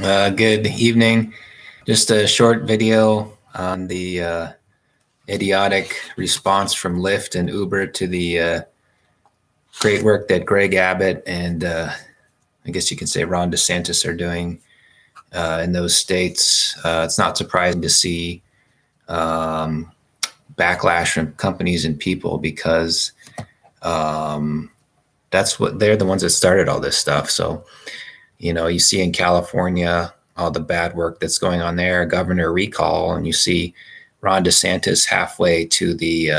Good evening. Just a short video on the idiotic response from Lyft and Uber to the great work that Greg Abbott and I guess you can say Ron DeSantis are doing in those states. It's not surprising to see backlash from companies and people because that's what they're the ones that started all this stuff. So you see in California all the bad work that's going on there, governor recall, and you see Ron DeSantis halfway to the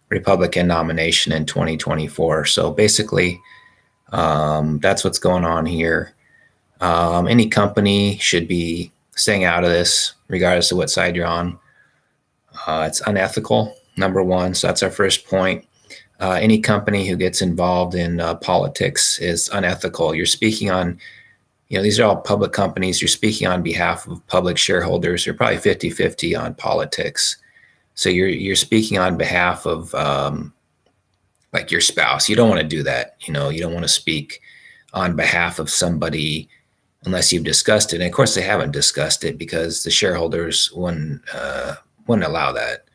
Republican nomination in 2024. So basically, that's what's going on here. Any company should be staying out of this, regardless of what side you're on. It's unethical, number one. So that's our first point. Any company who gets involved in politics is unethical. You're speaking on, these are all public companies. You're speaking on behalf of public shareholders. You're probably 50-50 on politics. So you're speaking on behalf of like your spouse. You don't want to do that. You don't want to speak on behalf of somebody unless you've discussed it. And of course, they haven't discussed it because the shareholders wouldn't allow that.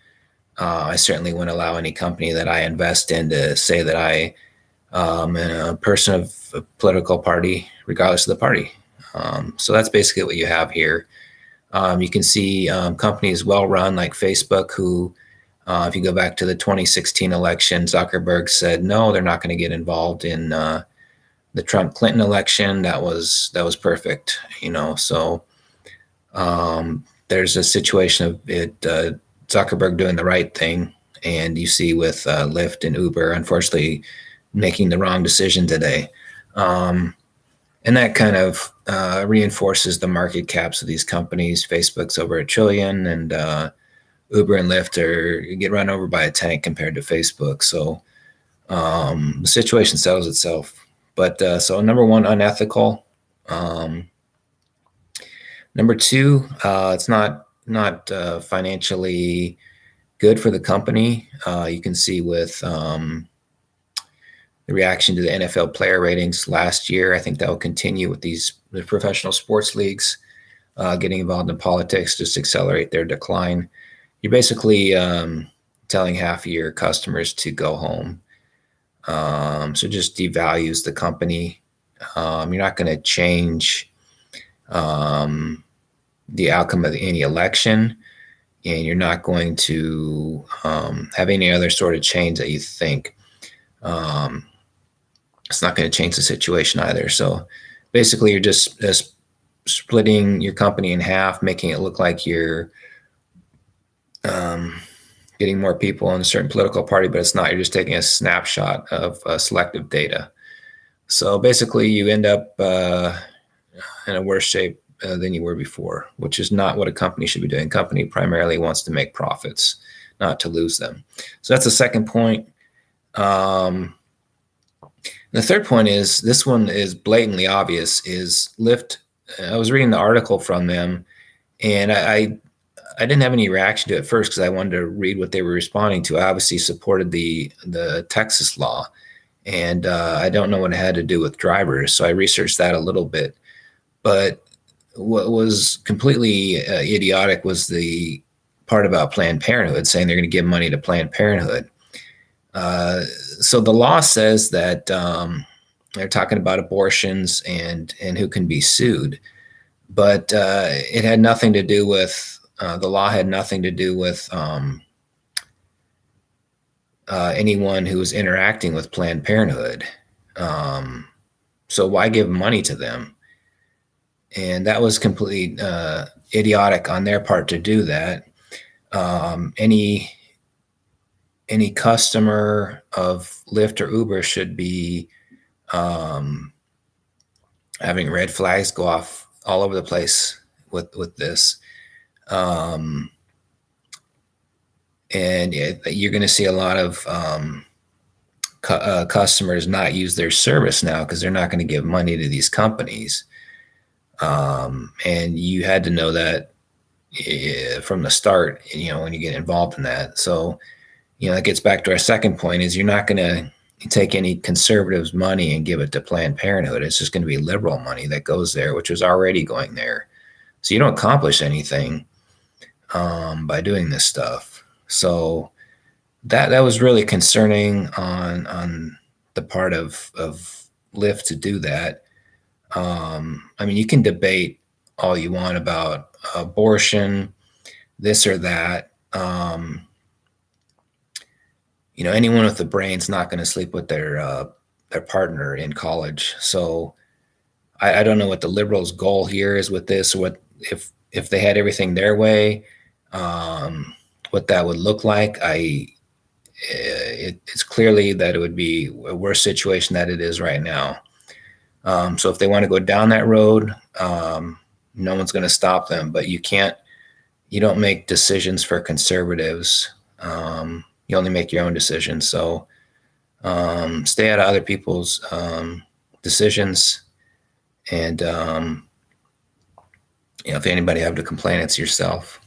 I certainly wouldn't allow any company that I invest in to say that I am a person of a political party, regardless of the party. So that's basically what you have here. You can see companies well run like Facebook, who, if you go back to the 2016 election, Zuckerberg said no, they're not going to get involved in the Trump-Clinton election. That was perfect, So there's a situation of it. Zuckerberg doing the right thing, and you see with Lyft and Uber, unfortunately, making the wrong decision today. And that kind of reinforces the market caps of these companies. Facebook's over $1 trillion, and Uber and Lyft get run over by a tank compared to Facebook. So the situation settles itself. But so number one, unethical. Number two, it's not financially good for the company. You can see with the reaction to the NFL player ratings last year. I think that will continue with the professional sports leagues getting involved in politics, just accelerate their decline. You're basically telling half of your customers to go home. So just devalues the company. You're not going to change the outcome of any election, and you're not going to have any other sort of change that you think. It's not going to change the situation either. So basically, you're just splitting your company in half, making it look like you're getting more people in a certain political party, but it's not. You're just taking a snapshot of selective data. So basically, you end up in a worse shape than you were before, which is not what a company should be doing. A company primarily wants to make profits, not to lose them. So that's the second point. The third point is, this one is blatantly obvious, is Lyft. I was reading the article from them, and I didn't have any reaction to it at first because I wanted to read what they were responding to. I obviously supported the Texas law, and I don't know what it had to do with drivers, so I researched that a little bit. But what was completely idiotic was the part about Planned Parenthood, saying they're going to give money to Planned Parenthood. So the law says that they're talking about abortions and who can be sued, but it had nothing to do with the law. Had nothing to do with anyone who was interacting with Planned Parenthood. So why give money to them? And that was completely idiotic on their part to do that. Any customer of Lyft or Uber should be having red flags go off all over the place with this. And you're going to see a lot of customers not use their service now because they're not going to give money to these companies. And you had to know that from the start, when you get involved in that. So, that gets back to our second point, is you're not going to you take any conservatives' money and give it to Planned Parenthood, it's just going to be liberal money that goes there, which was already going there. So you don't accomplish anything by doing this stuff. So that was really concerning on the part of Lyft to do that. I mean, you can debate all you want about abortion, this or that. You know, anyone with a brain's not going to sleep with their partner in college. So I don't know what the liberals' goal here is with this, or what if they had everything their way, what that would look like. It's clearly that it would be a worse situation than it is right now. So if they want to go down that road, no one's going to stop them. But you don't make decisions for conservatives. You only make your own decisions. So stay out of other people's decisions. And if anybody have to complain, it's yourself.